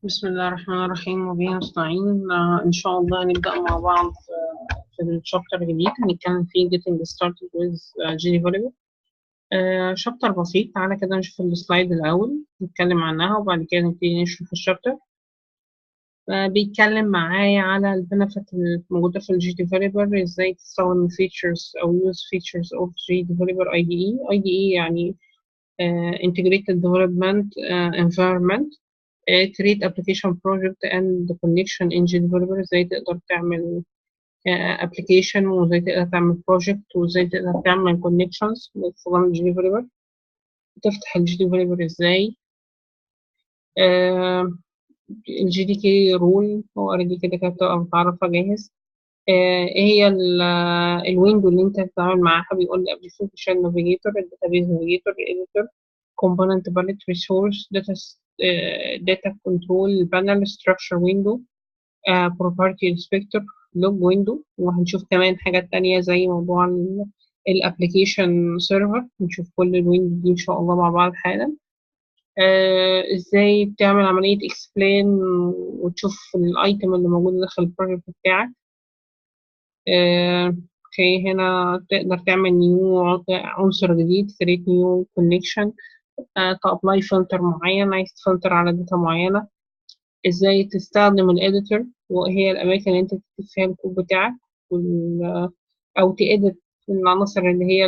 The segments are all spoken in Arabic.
بسم الله الرحمن الرحيم وبه نستعين. إن شاء الله هنبدأ مع بعض في الشابتر الجديد هنتكلم فيه Getting Started with JDevelopment. شابتر بسيط. تعالى كده نشوف السلايد الأول نتكلم عنها وبعد كده نبتدي نشرح الشابتر. بيتكلم معايا على البنفيت الموجودة في JDeveloper، إزاي تستخدم features أو use features of JDeveloper IDE. IDE يعني Integrated Development Environment. create application project and connection in JDeveloper. ازاي تقدر تعمل application وازاي تقدر تعمل project وازاي تقدر تعمل connections باستخدام JDeveloper. تفتح JDeveloper ازاي. الجي دي كي رول هو اوريدي كده كده بتبقى متعرفة جاهز. ايه هي الويندو اللي انت هتتعامل معاها؟ بيقول لي application navigator, database navigator, editor, component palette, resource, data control panel, structure window, property inspector, log window. وهنشوف كمان حاجات تانية زي موضوع الابليكيشن سيرفر. نشوف كل الويندو دي ان شاء الله مع بعض حالا. ازاي بتعمل عملية explain وتشوف الايتم اللي موجود داخل البروجكت بتاعك. اوكي، هنا تقدر تعمل نيو عنصر جديد create new connection. تابلاي فلتر معين، عايز تفلتر على داتا معينة. ازاي تستخدم الاديتور وهي الاماكن اللي انت تكتب فيها الكود بتاعك او تedit العناصر اللي هي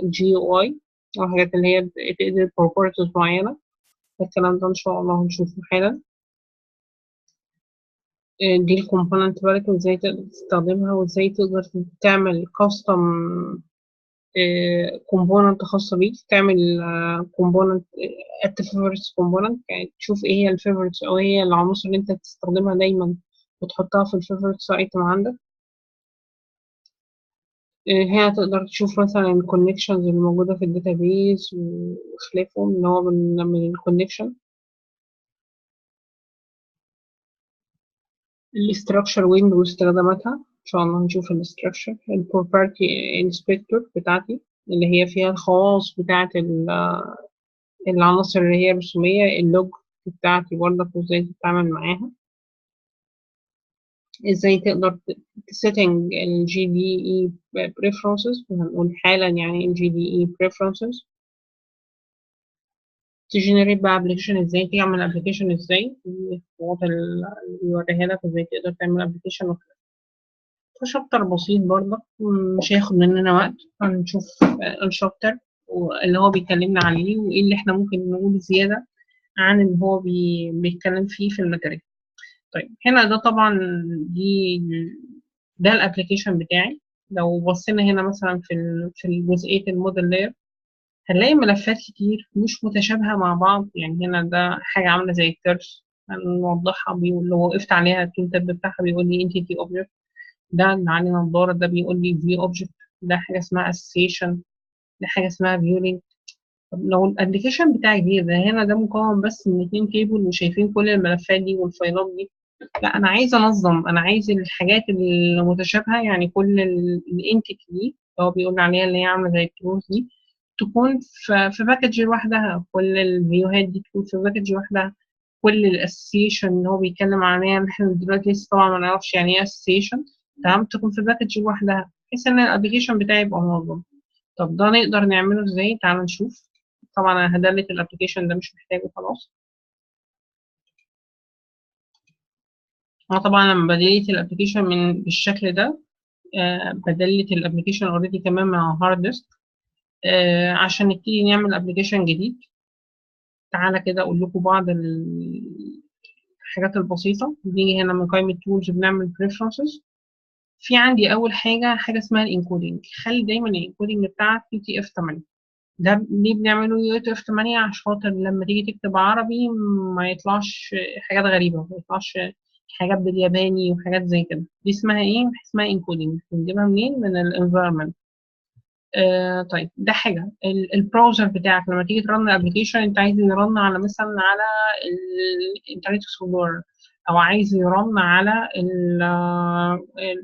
الجي يو اي او الحاجات اللي هي تedit properties معينة. الكلام ده ان شاء الله هنشوفه حالا. دي الكومبوننت بالك وازاي تقدر تستخدمها وازاي تقدر تعمل كاستم كومبوننت خاصة بيك. تعمل كومبوننت ات فيفورتس كومبوننت، يعني تشوف ايه هي الفيفورتس او ايه هي العناصر اللي انت تستخدمها دايما وتحطها في الفيفورتس ايتم عندك. هنا تقدر تشوف مثلا الكونكشنز اللي موجودة في الداتابيز وخلافهم اللي هو من الكونكشن. الاستراكشر ويندو واستخداماتها ان شاء الله هنشوف الاستراكشر. البروبرتي انسبكتور بتاعتي اللي هي فيها الخواص بتاعت العناصر اللي هي الرسومية. اللوج بتاعتي برضك وازاي تتعامل معاها. ازاي تقدر تسيتنج الجي دي اي بريفرنسز، وهنقول حالا يعني الجي دي اي بريفرنسز. تجنريت بقى ابلكيشن، ازاي تعمل ابلكيشن، ازاي الخطوات اللي بيوريها لك ازاي تقدر تعمل ابلكيشن. فشابتر بسيط برضه مش هياخد مننا وقت. هنشوف الشابتر اللي هو بيكلمنا عليه وايه اللي احنا ممكن نقول زيادة عن اللي هو بيتكلم فيه في الماتيريال. طيب هنا ده طبعا دي ده الابلكيشن بتاعي. لو بصينا هنا مثلا في جزئية الموديل لاير هنلاقي ملفات كتير مش متشابهة مع بعض. يعني هنا ده حاجة عاملة زي الكيرس هنوضحها. بيقول لو وقفت عليها التول تاب بتاعها بيقول لي entity object. ده اللي عليه نضارة ده بيقول لي view object. ده حاجة اسمها association. ده حاجة اسمها viewing. طب لو الابلكيشن بتاعي كبير ده هنا ده مكون بس من 2 تيبل وشايفين كل الملفات دي والفايلات دي. لا، انا عايزه انظم. انا عايز الحاجات المتشابهه، يعني كل الانتيتي دي هو بيقول عليها اللي هي عامله زي التروث دي تكون في باكج لوحدها. كل الفيوهات دي تكون في باكج لوحدها. كل الاسوسيشن اللي هو بيتكلم عليها اللي احنا دلوقتي لسه طبعا ما نعرفش يعني ايه اسوسيشن، تمام، تكون في باكج لوحدها بحيث ان الابلكيشن بتاعي يبقى منظم. طب ده نقدر نعمله ازاي؟ تعال نشوف. طبعا انا هدلت الابلكيشن ده مش محتاجه خلاص. انا طبعا لما بديت الابلكيشن بالشكل ده بدلت الابلكيشن اوريدي كمان مع هارد ديسك عشان نبتدي نعمل ابلكيشن جديد. تعالى كده اقول لكم بعض الحاجات البسيطه. بنيجي هنا من قائمه تولز بنعمل بريفرنسز. في عندي اول حاجه اسمها الانكودنج. خلي دايما الانكودنج بتاعك يو تي اف 8. ده ليه بنعمله يو تي اف 8؟ عشان خاطر لما تيجي تكتب عربي ما يطلعش حاجات غريبه، ما يطلعش حاجات بالياباني وحاجات زي كده. دي اسمها ايه؟ اسمها انكودنج. بنجيبها منين؟ من الانفايرمنت. طيب ده حاجة البراوزر بتاعك لما تيجي ترن الابلكيشن انت عايز يرن على مثلا على الانترنت اكسبلورر، او عايز يرن على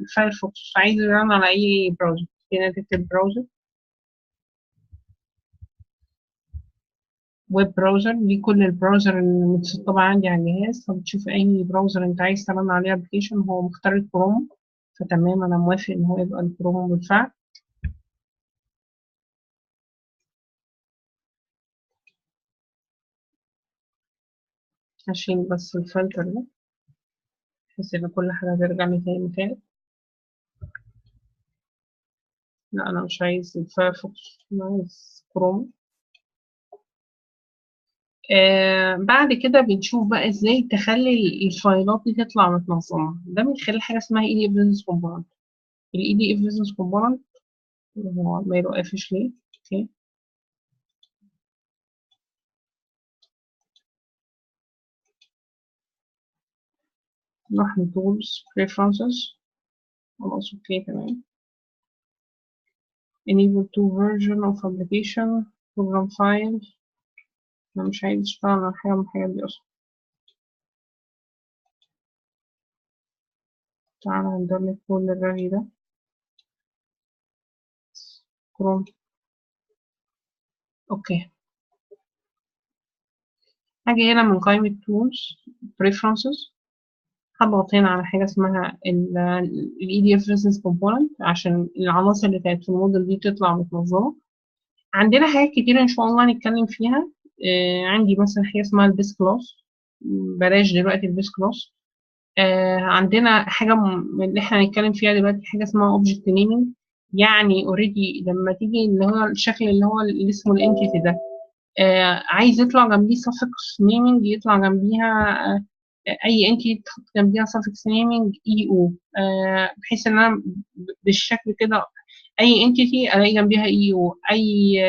الفايرفوكس، عايز يرن على اي براوزر. هنا تكتب براوزر. ويب براوزر دي كل البراوزر اللي متسطبة عندي على الجهاز، فبتشوف أي براوزر أنت عايز تعمل عليه أبلكيشن. هو مختار الكروم، فتمام أنا موافق إن هو يبقى الكروم بالفعل. هشيل بس الفلتر ده بحيث إن كل حاجة ترجع لي زي ما كانت. لا أنا مش عايز الفايرفوكس، أنا عايز كروم. بعد كده بنشوف بقى ازاي تخلي الفايلات دي تطلع متنظمة. ده من خلال حاجة اسمها اي دي اف بزنس كومبوننت. الاي دي اف بزنس كومبوننت هو ما يوقفش ليه؟ اوكي، نروح لتولز preferences، خلاص اوكي تمام. enable to version of application program file. انا مش عايز اشتغل على حاجة من الحاجات دي اصلا. تعالى ندرب كل الرغي ده كروم. اوكي، هاجي هنا من قائمة tools preferences، هضغط هنا على حاجة اسمها ال EDF Business Component عشان العناصر اللي كانت في الموديل دي تطلع متنظمة. عندنا حاجات كتيرة إن شاء الله هنتكلم فيها. عندي مثلا حاجة اسمها البيس كلاس، بلاش دلوقتي البيس كلاس. عندنا حاجة من اللي احنا هنتكلم فيها دلوقتي حاجة اسمها Object Naming. يعني اوريدي لما تيجي اللي هو الشكل اللي هو اللي اسمه الانتيتي ده، عايز يطلع جنبيه suffix naming، يطلع جنبيها اي انتي تحط جنبيها suffix naming اي او، بحيث ان انا بالشكل كده اي انتيتي الاقي جنبيها اي او، اي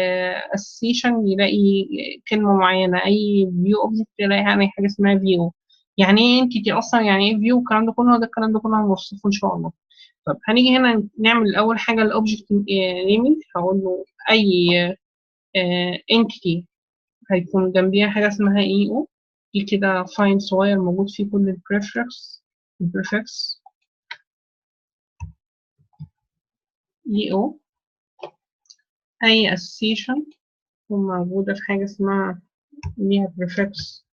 اسوسيشن يلاقي كلمه معينه، اي فيو اوبجكت يلاقي يعني حاجه اسمها فيو. يعني ايه انتيتي اصلا، يعني ايه فيو، الكلام ده كله، الكلام ده كله هنوصفه ان شاء الله. طب هنيجي هنا نعمل اول حاجه الاوبجكت نيمينج. هقول له اي انتيتي هيكون جنبيها حاجة اسمها اي او، دي كده فاين صغير موجود فيه كل البريفكس اي او. اي اسوسيشن تكون موجودة في حاجة اسمها ليها بريفكس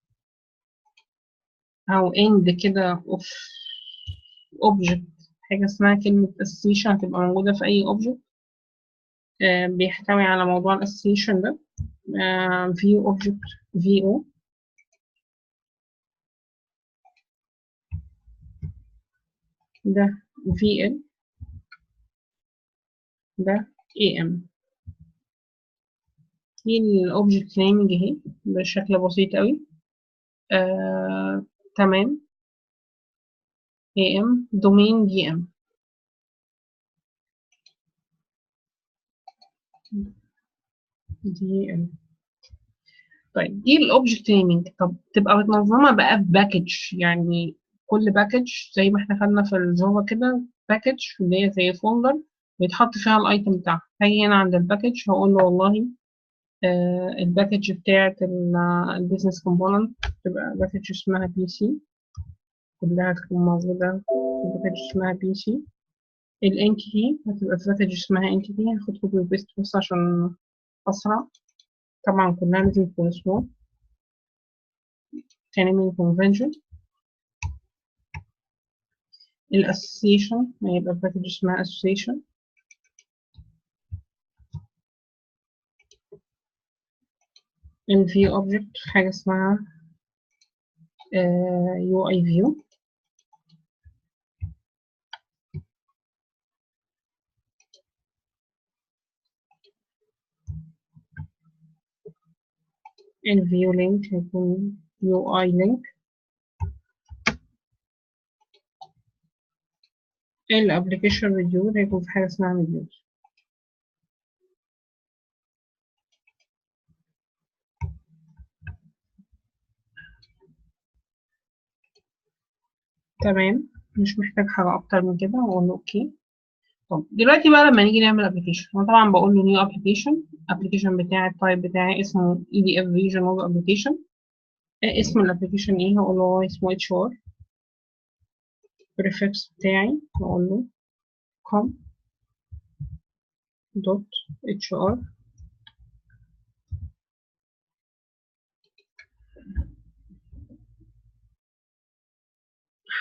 او اند كده اوف اوبجكت، حاجة اسمها كلمة اسوسيشن هتبقى موجودة في اي اوبجكت بيحتوي على موضوع الاسوسيشن ده. فيو اوبجكت في او، ده في ال، ده اي ام. دي الاوبجكت نيمنج اهي بشكل بسيط قوي. تمام. AM دومين VM. DM. طيب دي الاوبجكت نيمينج. طب تبقى متنظمه بقى في باكج، يعني كل باكج زي ما احنا خدنا في الجافا كده، باكج اللي هي زي فولدر بيتحط فيها الايتم بتاعها. هاجي هنا عند الباكج هقول له والله الباكج بتاعت البيزنس كومبوننت تبقى باكج اسمها بي سي، كلها تكون موجوده في باكج اسمها بي سي. الانتيتي هتبقى في باكج اسمها انتيتي، هاخد كوبي وبيست بس عشان أسرع. طبعا كلها لازم تكون small. تاني من convention الاسوسيشن هيبقى باكج اسمها association. الفيو object حاجة اسمها UI view. الفيو link هيكون UI link. الابلكيشن ريديو هيكون في حاجة اسمها ريديو. تمام، مش محتاج حاجة أكتر من كده وأقول له أوكي. طب دلوقتي بقى لما نيجي نعمل ابلكيشن، أنا طبعا بقول له نيو ابلكيشن بتاعي التايب بتاعي اسمه EDF Vision Web Application. اسم الابلكيشن ايه؟ هقول له اسمه HR. prefix بتاعي هقول له com دوت اتش ار.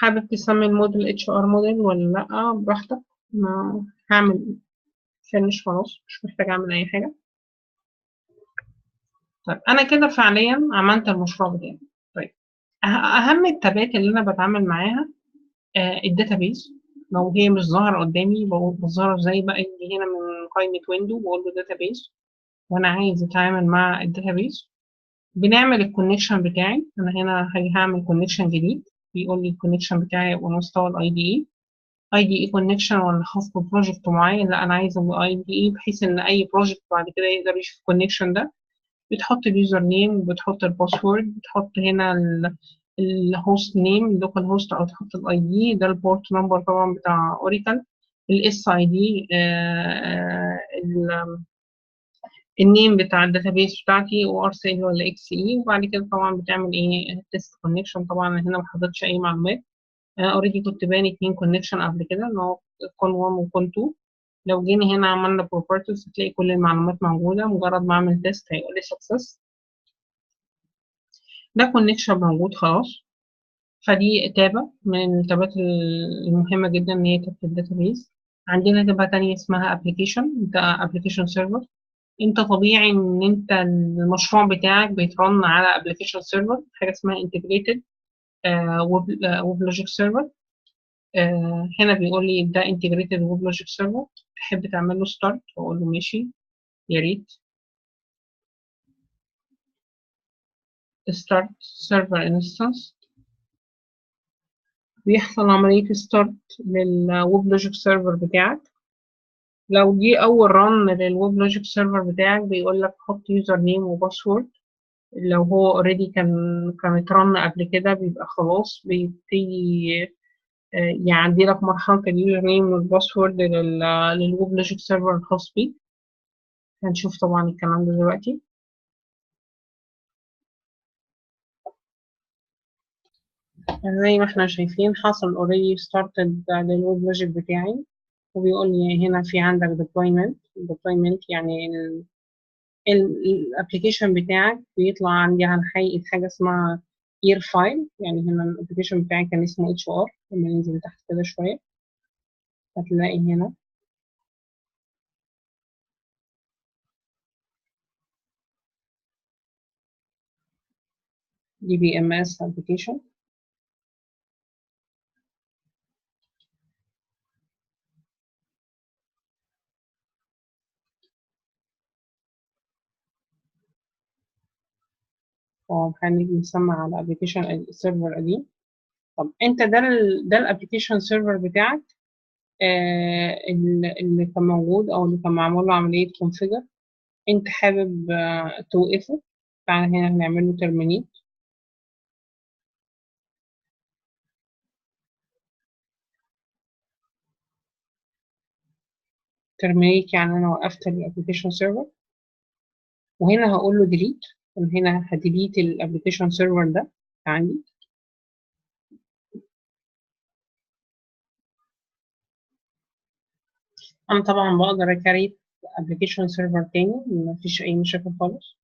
حابب تسمي الموديل HR موديل ولا لأ براحتك. ما هعمل فينش خلاص، مش محتاجة أعمل أي حاجة. طيب أنا كده فعليا عملت المشروع بتاعي. طيب أهم التابات اللي أنا بتعامل معاها الداتابيز. لو هي مش ظاهرة قدامي بظهرها ازاي بقى؟ يجي هنا من قائمة ويندو بقول له داتابيز، وأنا عايز أتعامل مع الداتابيز. بنعمل الكونكشن بتاعي. أنا هنا هعمل كونكشن جديد، بيقول لي الكونكشن بتاعي يبقى مستوى الاي دي اي كونكشن ولا خاص ببروجكت معين. لا انا عايزه باي دي اي، بحيث ان اي بروجكت بعد كده يقدر يشوف الكونكشن ده. بتحط اليوزر نيم وبتحط الباسورد، بتحط هنا الهوست نيم اللوكال هوست، او تحط الاي دي ده البورت نمبر طبعا بتاع اوراكل، الاس اي دي النيم بتاع الداتابيس بتاعتي وار سي ال ولا اكس اي. وبعد كده طبعا بتعمل ايه تيست كونكشن. طبعا أنا هنا ما حطيتش اي معلومات، انا اوريدي كنت باني 2 كونكشن قبل كده ان هو كون 1 وكون 2. لو جينا هنا عملنا بروبرتيز هتلاقي كل المعلومات موجوده، مجرد ما اعمل تيست هيقول لي سكسس. ده كونكشن موجود خلاص. فدي تابة من التابات المهمة جدا إن هي تبقى في الداتابيز. عندنا تابة تانية اسمها ابلكيشن. ده ابلكيشن سيرفر. انت طبيعي ان انت المشروع بتاعك بيترن على ابلكيشن سيرفر، حاجة اسمها انتجريتد ويب لوجيك سيرفر. هنا بيقول لي ده انتجريتد ويب لوجيك سيرفر، تحب تعمل له ستارت؟ واقول له ماشي، يا ريت. ستارت سيرفر انستنس، بيحصل عملية ستارت للويب لوجيك سيرفر بتاعك. لو دي أول رن للويب لوجيك سيرفر بتاعك بيقول لك حط يوزر نيم وباسورد. لو هو اوريدي كان اترن قبل كده بيبقى خلاص بيبتدي يعدي لك مرحلة اليوزر نيم والباسورد للويب لوجيك سيرفر الخاص بيك. هنشوف طبعا الكلام ده دلوقتي. زي ما احنا شايفين حصل اوريدي ستارتد للويب لوجيك بتاعي، وبيقول لي هنا في عندك deployment يعني الابلكيشن بتاعك بيطلع عندي على هيئة حاجة اسمها يير فايل. يعني هنا الابلكيشن بتاعي كان اسمه اتش ار. لما ننزل تحت كده شوية هتلاقي هنا دي بي ام اس ابلكيشن. هو هنيجي نسمع على ابلكيشن السيرفر قديم. طب انت ده الابلكيشن سيرفر بتاعك اللي كان موجود او اللي كان معمول له عملية كونفيجر. انت حابب توقفه؟ تعالى هنا هنعمل له ترمينيت. ترمينيت يعني انا وقفت الابلكيشن سيرفر، وهنا هقول له ديليت. هنا هديليت الابلكيشن سيرفر ده عندي. انا طبعا بقدر اكريت ابلكيشن سيرفر تاني، مفيش اي مشاكل خالص.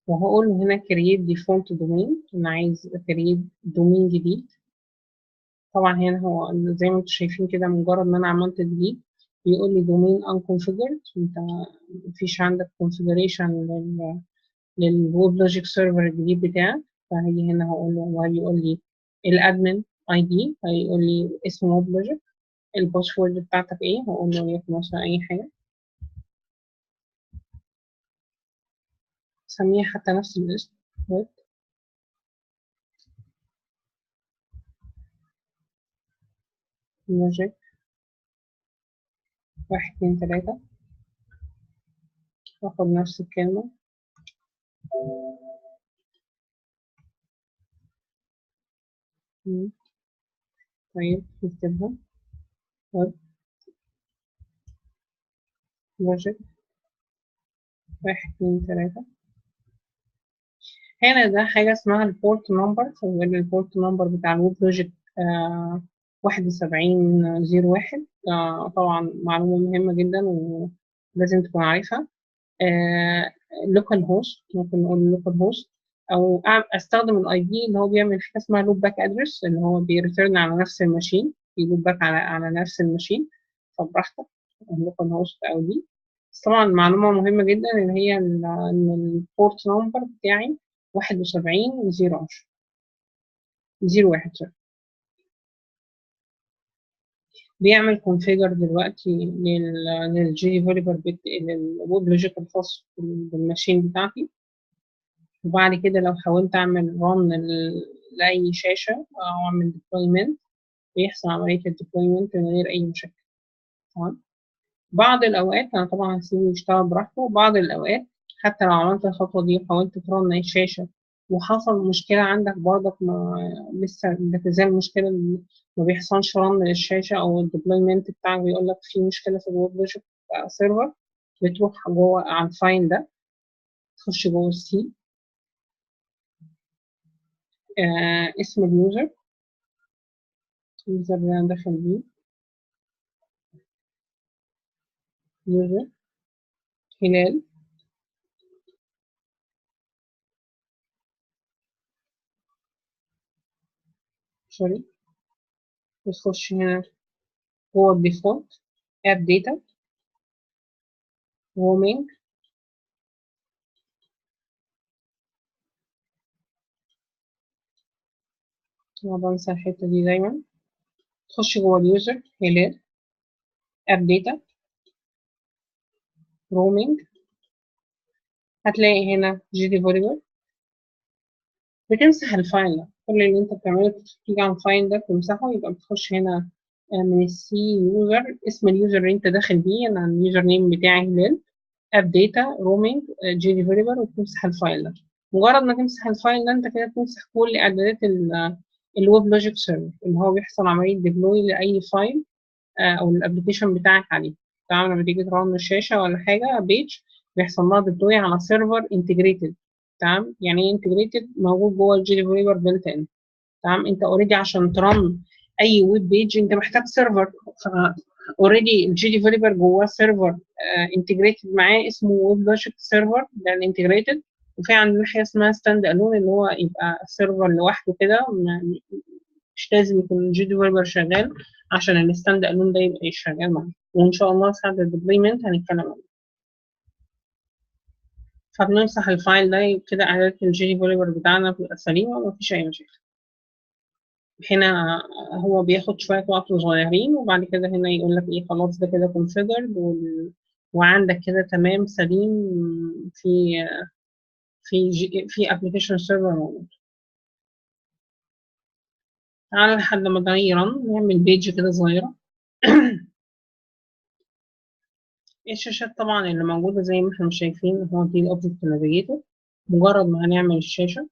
وهقول له هنا كرييت ديفولت دومين، انا عايز اكريت دومين جديد. طبعا هنا هو زي ما انتم شايفين كده مجرد ما انا عملت ديليت بيقول لي دومين unconfigured. انت مفيش عندك configuration للويب لوجيك سيرفر الجديد بتاعك. فهيجي هنا هقول له، وهيقول لي الادمن اي دي، هيقول لي اسم ويب لوجيك، الباسورد بتاعتك ايه، هقول له يكن مثلا اي حاجه، سميها حتى نفس الاسم ويب لوجيك 1 2 3. واخد نفس الكلمه. مم. طيب نكتبها ويب لوجيك 1 2 3. هنا ده حاجة اسمها البورت نمبر، هو البورت نمبر بتاع الويب لوجيك 7101. طبعا معلومة مهمة جدا ولازم تكون عارفها. لوكال هوست، ممكن نقول لوكال هوست، او استخدم الاي دي اللي هو بيعمل حاجه اسمها لوب باك ادرس، اللي هو بيريتيرن على نفس الماشين، يلوب باك على نفس الماشين. فبراحتك اللوكال هوست او دي. بس طبعا معلومه مهمه جدا ان هي ان البورت نمبر بتاعي 71 01. بيعمل كونفيجر دلوقتي للجي ديفلوبر، للويب لوجيك الخاص بالماشين بتاعتي. وبعد كده لو حاولت أعمل رن لأي شاشة أو أعمل deployment، بيحصل عملية الديبلويمنت من غير أي مشاكل. تمام. بعض الأوقات أنا طبعا هسيبه يشتغل براحته، وبعض الأوقات حتى لو عملت الخطوة دي وحاولت ترن أي شاشة وحصل مشكلة عندك برضك، ما لسه لا تزال مشكلة ما بيحصلش رن للشاشة، أو الديبلويمنت بتاعك بيقول لك في مشكلة في الويب لوجيك سيرفر، بتروح جوه على الفايل ده، تخش جوه السي، اسم اليوزر اللي أنا داخل بيه، يوزر هلال، سوري. بتخش هنا جوه الديفولت، اب داتا، رومينج. أنا بنسى الحتة دي دايما. تخش جوه اليوزر هلال، اب داتا، رومينج. هتلاقي هنا جي ديفلوبر. بتمسح الفايل ده، كل اللي انت بتعمله تيجي على الفايل ده تمسحه، يبقى بتخش هنا من السي يوزر، اسم اليوزر اللي انت داخل بيه، انا اليوزر نيم بتاعي هلال، اب داتا، رومينج، جي ديفلوبر، وتمسح الفايل ده. مجرد ما تمسح الفايل ده انت كده بتمسح كل اعدادات الويب لوجيك سيرفر، اللي هو بيحصل عمليه ديبلوي لاي فايل او الابلكيشن بتاعك عليه. طبعا لما تيجي ترن الشاشه ولا حاجه بيج، بيحصل لها ديبلوي على سيرفر انتجريتد. تمام. يعني ايه انتجريتد؟ موجود جوه الجي ديفلوبر بيلت ان. تمام. انت اوريدي عشان ترن اي ويب بيج انت محتاج سيرفر، اوريدي الجي ديفلوبر جواه سيرفر انتجريتد معاه اسمه ويب لوجيك سيرفر، ده الانتجريتد. وفي عندنا حاجه اسمها ستاند الون، اللي هو يبقى سيرفر لوحده كده، مش لازم يكون الجي ديفلوبر شغال عشان الستاند الون ده يبقى شغال معاه. وان شاء الله ساعة الديبلويمنت هنتكلم عنه. فبنمسح الفايل ده كده، اعدادات الجي ديفلوبر بتاعنا بتبقى سليمه ومفيش اي مشاكل. هنا هو بياخد شويه وقت صغيرين، وبعد كده هنا يقول لك ايه، خلاص ده كده كونفيجرد وعندك كده تمام سليم في في ابلكيشن سيرفر موجود. تعالى لحد ما ده يرن، نعمل بيج كده صغيره. الشاشات طبعا اللي موجودة زي ما احنا شايفين، هو دي الأوبجكت نافيجيتور. مجرد ما هنعمل الشاشة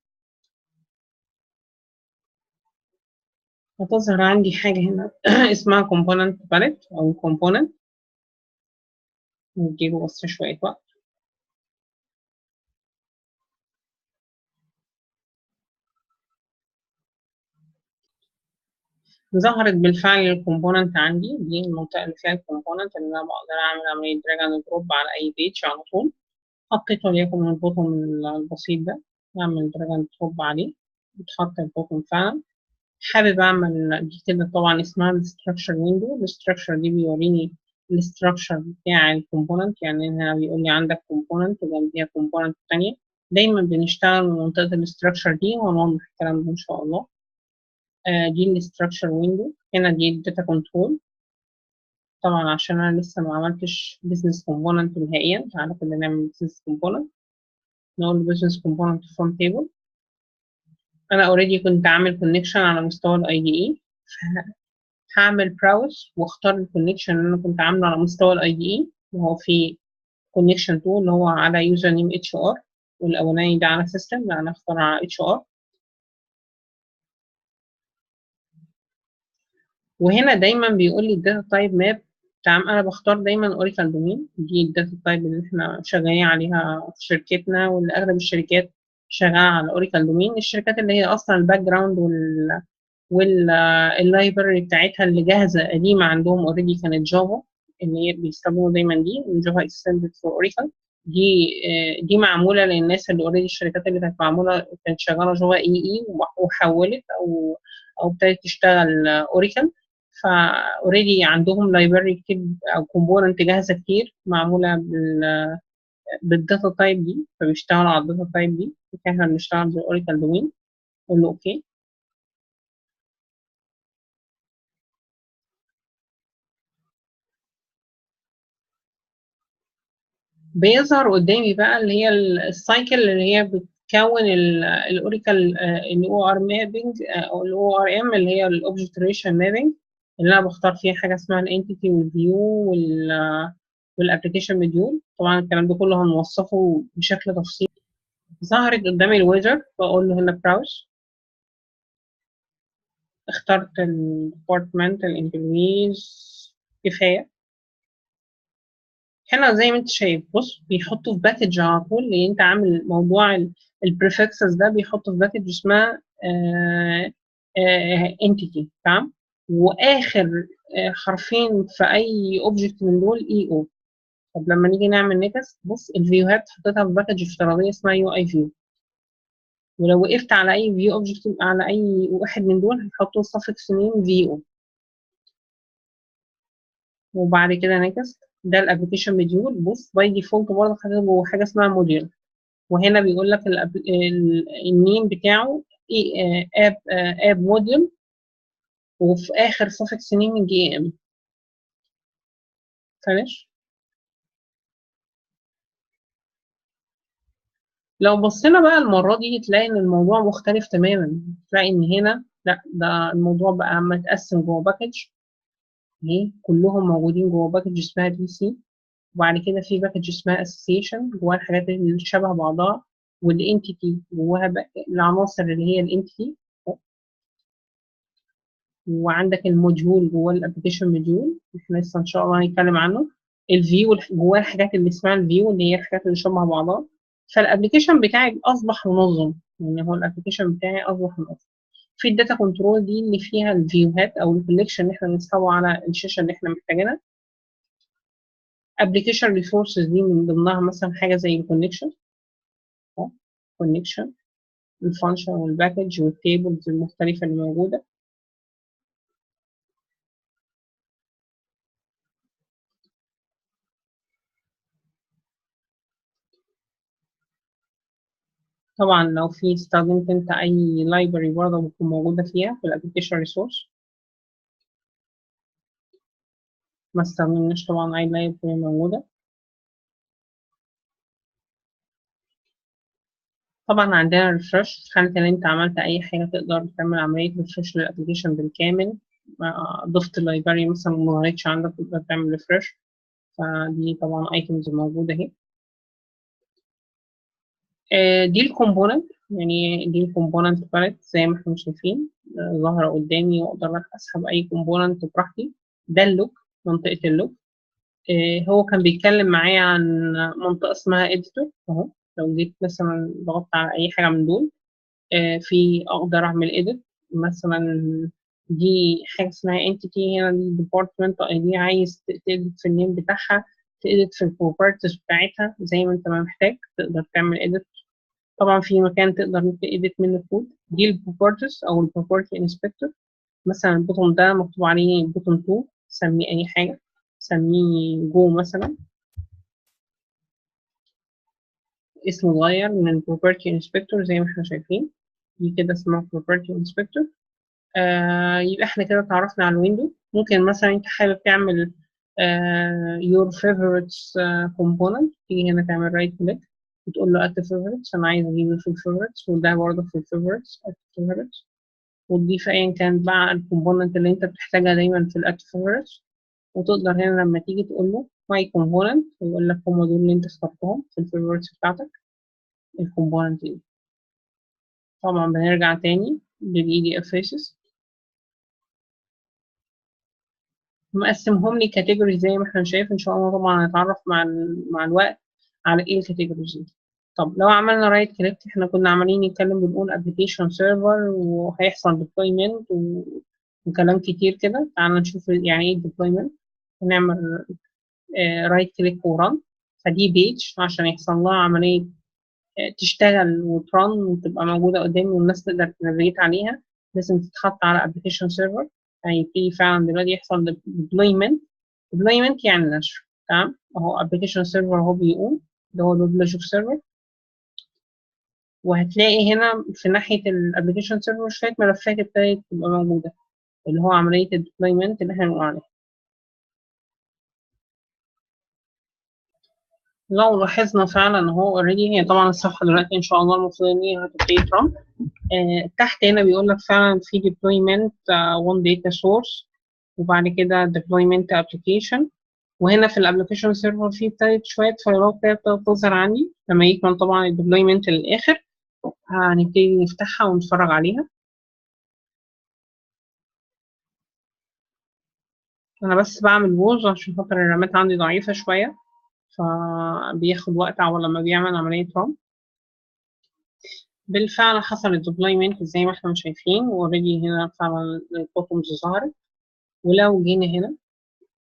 هتظهر عندي حاجة هنا اسمها component palette أو component. نديله بس شوية وقت. ظهرت بالفعل الكومبوننت عندي، دي المنطقة اللي فيها الكومبوننت اللي أنا بقدر أعمل عملية دراج أند دروب على أي بيج على طول. حطيت وليكن البوتون البسيط ده، أعمل دراج أند دروب عليه، بتحط البوتون فعلا. حابب اعمل دي كده طبعا اسمها الستراكشر ويندو. الستراكشر دي بيوريني الستراكشر بتاع الكومبوننت، يعني هنا بيقول لي عندك كومبوننت وجنبيها كومبوننت تانية. دايما بنشتغل من منطقة الستراكشر دي وهنوضح الكلام ده ان شاء الله. دي الستراكشر ويندو. هنا دي الداتا كنترول. طبعا عشان انا لسه ما عملتش بزنس كومبوننت نهائيا، تعالى كده نعمل بزنس كومبوننت. نقول بزنس كومبوننت فروم تيبل. انا اوريدي كنت عامل كونكشن على مستوى الاي دي اي، هعمل براوز واختار الكونكشن اللي انا كنت عامله على مستوى الاي دي اي، وهو في كونكشن 2 اللي هو على يوزر نيم اتش ار، والاولاني ده على سيستم، لا انا اختار على اتش ار. وهنا دايما بيقول لي الداتا تايب ماب. تمام. انا بختار دايما اوريكل دومين، دي الداتا تايب اللي احنا شغالين عليها في شركتنا، واللي اغلب الشركات شغاله على اوريكل دومين. الشركات اللي هي اصلا الباك جراوند واللايبرري بتاعتها اللي جاهزه قديمه عندهم اوريدي كانت جافا، اللي هي بيستخدموا دايما دي جافا اكستندد فور اوريكل. دي دي معموله للناس اللي اوريدي الشركات اللي كانت معموله كانت شغاله جافا اي وحولت او ابتدت تشتغل اوريكل. فاوريدي عندهم لايبرري كتير او كومبوننت جاهزه كتير معموله بالداتا تايب دي، فبيشتغلوا على الداتا تايب دي. احنا بنشتغل بالاوريكل دومين. قول له اوكي. بيظهر قدامي بقى اللي هي السايكل اللي هي بتكون الاوراكل الاو ار مابنج او الاو ار ام اللي هي الاوبجكت ريليشن مابنج، اللي انا بختار فيها حاجه اسمها الانتيتي والفيو والابلكيشن مديول. طبعا الكلام ده كله هنوصفه بشكل تفصيلي. ظهرت قدامي الويزر، بقول له هنا براوس. اخترت الديبارتمنت الانجليز. كفايه. هنا زي ما انت شايف، بص بيحطوا في باكج على طول، اللي انت عامل موضوع البريفكسز ده بيحطوا في باكج اسمها انتيتي. تمام. واخر حرفين في اي اوبجكت من دول اي او. طب لما نيجي نعمل نيكست، بص الفيوهات حطيتها في باكج افتراضيه اسمها يو اي فيو. ولو وقفت على اي فيو اوبجكت على اي واحد من دول هيحطوا suffix name في او. وبعد كده نيكست. ده الابلكيشن مديول. بص باي ديفولت برضه حاجه جوه حاجه اسمها موديول. وهنا بيقول لك النيم بتاعه ايه، اب موديل. وفي اخر suffix name جي ام. فinish. لو بصينا بقى المره دي تلاقي ان الموضوع مختلف تماما. تلاقي ان هنا لا، ده الموضوع بقى متقسم جوه باكج. اهي كلهم موجودين جوه باكج اسمها بي سي. وبعد كده في باكج اسمها اسوسيشن جواها الحاجات اللي شبه بعضها. والانتيتي جواها العناصر اللي هي الانتيتي. وعندك الموديول جوه الابلكيشن موديول، احنا لسه ان شاء الله هنتكلم عنه. الفيو جواه الحاجات اللي اسمها الفيو اللي هي الحاجات اللي شبه بعضها. فالابلكيشن بتاعي اصبح منظم. يعني هو الابلكيشن بتاعي اصبح منظم. في الداتا كنترول دي اللي فيها الفيوهات او الكوليكشن اللي احنا بنسحبه على الشاشه اللي احنا محتاجينها. ابلكيشن ريسورسز دي من ضمنها مثلا حاجه زي الكونكشن. كونكشن الفانكشن والباكج والتيبلز المختلفه اللي موجوده. طبعا لو في استخدمت انت اي لايبرري برضه بتكون موجوده فيها في الابلكيشن ريسورس. ما استخدمناش طبعا اي لايبرري موجوده. طبعا عندنا ريفرش في حاله ان انت عملت اي حاجه تقدر تعمل عمليه ريفرش للابلكيشن بالكامل. ضفت اللايبرري مثلا ما ظهرتش عندك تقدر تعمل ريفرش. فدي طبعا ايتمز موجوده اهي. دي الكومبوننت، يعني دي الكومبوننت باليت زي ما احنا شايفين. ظاهره قدامي واقدر اسحب اي كومبوننت براحتي. ده اللوك، منطقه اللوك. هو كان بيتكلم معايا عن منطقة اسمها editor اهو. لو جيت مثلا ضغطت على أي حاجة من دول في أقدر أعمل edit مثلا. دي حاجة اسمها entity. هنا دي department ID، عايز تedit في النيم بتاعها، تedit في البروبرتيز بتاعتها زي ما أنت ما محتاج تقدر تعمل edit. طبعا في مكان تقدر تedit منه كود. دي البروبرتيز أو البروبرتي انسبكتور. مثلا البوتون ده مكتوب عليه بوتون 2، سميه أي حاجة. سميه جو مثلا. اسمه اتغير من property inspector زي ما احنا شايفين. دي كده اسمها property inspector. يبقى احنا كده اتعرفنا على الويندو. ممكن مثلا انت حابب تعمل your favorites component. تيجي هنا تعمل right click وتقول له add favorites. انا عايز اجيبه في الفيفوريتس وده برضه في الفيفوريتس add favorites. وتضيف ايا كان بقى الكومبوننت اللي انت بتحتاجها دايما في الاد favorites. وتقدر هنا لما تيجي تقول له my component ويقول لك هم دول اللي انت اخترتهم في الفيفوريتس بتاعتك. الكومبوننت دي طبعا بنرجع تاني للاي دي اف فيسز. مقسمهم لي كاتيجوري زي ما احنا شايف. ان شاء الله طبعا هنتعرف مع الوقت على ايه الكاتيجوريز دي. طب لو عملنا رايت كليك، احنا كنا عمالين نتكلم بنقول ابلكيشن سيرفر وهيحصل ديبلويمنت وكلام كتير كده. تعالى نشوف يعني ايه ديبلويمنت. نعمل رايت كليك وران. فدي بيج عشان يحصل لها عملية تشتغل وترن وتبقى موجودة قدامي والناس تقدر تنافيجيت عليها، لازم تتحط على ابلكيشن سيرفر. هيبتدي فعلا دلوقتي يحصل ديبلويمنت. ديبلويمنت يعني نشر. تمام، اهو ابلكيشن سيرفر اهو بيقوم، ده هو الويب لوجيك سيرفر. وهتلاقي هنا في ناحية الابلكيشن سيرفر شوية ملفات ابتدت تبقى موجودة، اللي هو عملية الديبلويمنت اللي احنا بنقول عليها. لو لاحظنا فعلا هو اوريدي، هي طبعا الصفحة دلوقتي ان شاء الله المفروض ان هي هتبتدي ترن. تحت هنا بيقول لك فعلا في deployment one data source، وبعد كده deployment application. وهنا في الابلكيشن سيرفر في ابتدت شوية فايلات كده ابتدت تظهر عندي. لما يكمل طبعا الديبلويمنت للآخر هنبتدي نفتحها ونتفرج عليها. أنا بس بعمل بوز عشان خاطر الرامات عندي ضعيفة شوية، فبياخد وقت على لما بيعمل عملية رام. بالفعل حصل الديبلويمنت زي ما احنا شايفين، واوريدي هنا فعلا البوتومز ظهرت. ولو جينا هنا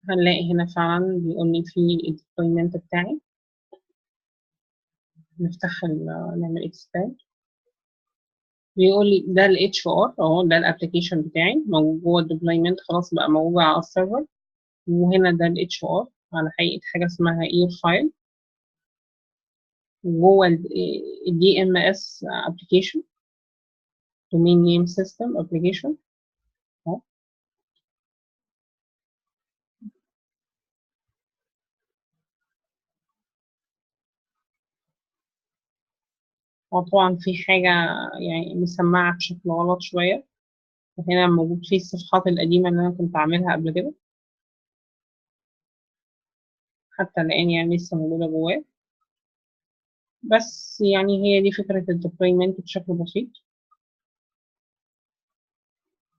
هنلاقي هنا فعلا بيقول لي في الديبلويمنت بتاعي. نفتح نعمل اكسباند. بيقول لي ده الاتش ار اهو، ده الابلكيشن بتاعي موجود جوه الديبلويمنت، خلاص بقى موجود على السيرفر. وهنا ده الاتش ار على هيئه حاجه اسمها اير فايل، وجوه الدي ام اس ابلكيشن، دومين نيم سيستم ابلكيشن اهو. هو طبعا في حاجه يعني مسمعه بشكل غلط شويه، وهنا موجود فيه الصفحات القديمه اللي انا كنت عاملها قبل كده، حتى الان يعني لسه موجوده جواه. بس يعني هي دي فكره الديبلويمنت بشكل بسيط.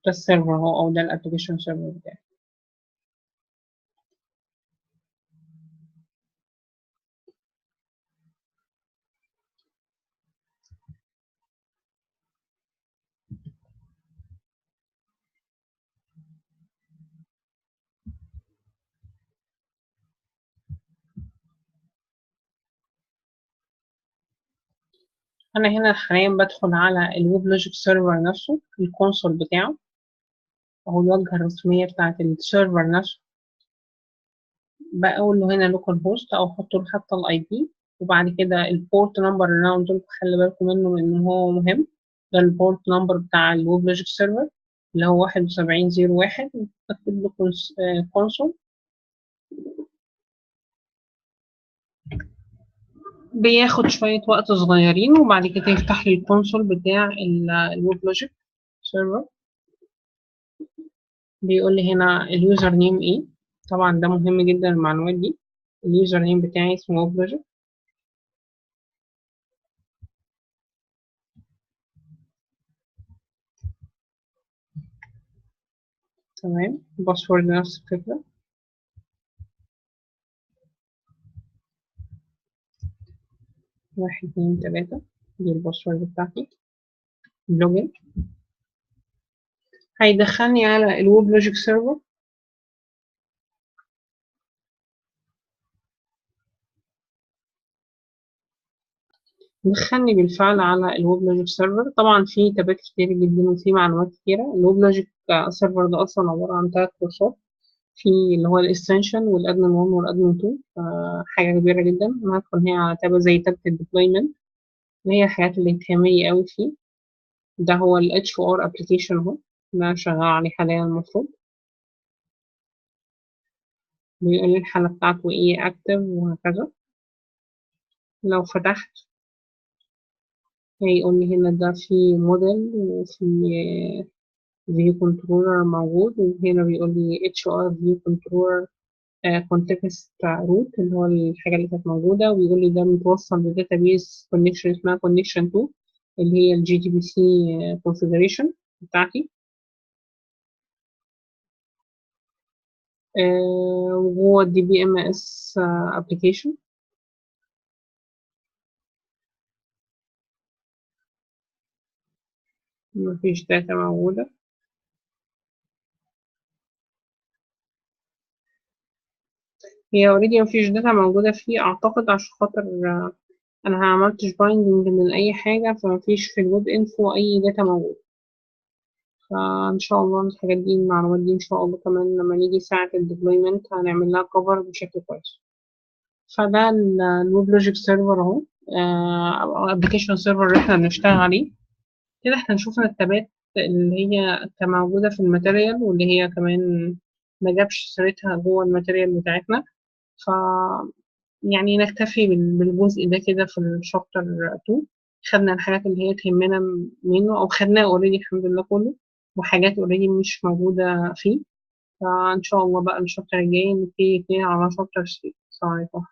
ده السيرفر اهو، او ده الابلكيشن سيرفر بتاعي. انا هنا حاليا بدخل على الويب لوجيك سيرفر نفسه، الكونسول بتاعه او الواجهه الرسميه بتاعه السيرفر نفسه. بقول له هنا لوكال هوست، او احط له حتى الاي بي، وبعد كده البورت نمبر اللي انا قلت لكم خلي بالكم منه لان هو مهم. ده البورت نمبر بتاع الويب لوجيك سيرفر اللي هو 7101. بكتب له كونسول. بياخد شويه وقت صغيرين، وبعد كده يفتح لي الكونسول بتاع الويب لوجيك سيرفر. بيقول لي هنا اليوزر نيم ايه. طبعا ده مهم جدا المعلومات دي. اليوزر نيم بتاعي اسمه ويب لوجيك. تمام. الباسورد نفس الفكرة. 1 2 3 دي الباسورد بتاعتي. لوجن. هيدخلني على الويب لوجيك سيرفر. دخلني بالفعل على الويب لوجيك سيرفر. طبعا في تابات كتير جدا وفي معلومات كتيرة. الويب لوجيك سيرفر ده أصلا عبارة عن 3 كورسات، في اللي هو الاسنشن والادمن 1 والادمن 2. حاجة كبيرة جدا. أنا هدخل هنا على تابة زي تابة الديبلويمنت، اللي هي الحاجات اللي تهمني قوي فيه. ده هو ال H4 application اهو، ده أنا شغال عليه حاليا المفروض. بيقول لي الحالة بتاعته ايه active وهكذا. لو فتحت هيقول لي هنا ده في موديل وفي view controller موجود. وهنا بيقول لي HR view controller context root اللي هو الحاجة اللي كانت موجودة. وبيقول لي ده متوصل بداتابيس connection اسمها connection 2 اللي هي ال JDBC configuration بتاعتي. وجوه ال DBMS application. مفيش داتا موجودة. هي اوريدي مفيش داتا موجودة فيه أعتقد، عشان خاطر أنا معملتش بايندنج من أي حاجة، فمفيش في الويب انفو أي داتا موجودة. فإن شاء الله الحاجات دي، المعلومات دي إن شاء الله كمان لما نيجي ساعة الديبلويمنت هنعمل لها كفر بشكل كويس. فده الويب لوجيك سيرفر أهو، أو أبلكيشن سيرفر اللي إحنا بنشتغل عليه. كده إحنا نشوف التابات اللي هي موجودة في الماتيريال، واللي هي كمان ما جابش سيرتها جوه الماتيريال بتاعتنا. ف يعني نكتفي بالجزء ده كده في الشابتر 2. خدنا الحاجات اللي هي تهمنا منه، أو خدناه اوريدي الحمد لله كله، وحاجات اوريدي مش موجودة فيه. فإن شاء الله بقى الشابتر الجاي نبتدي فيه على شابتر 3. السلام عليكم.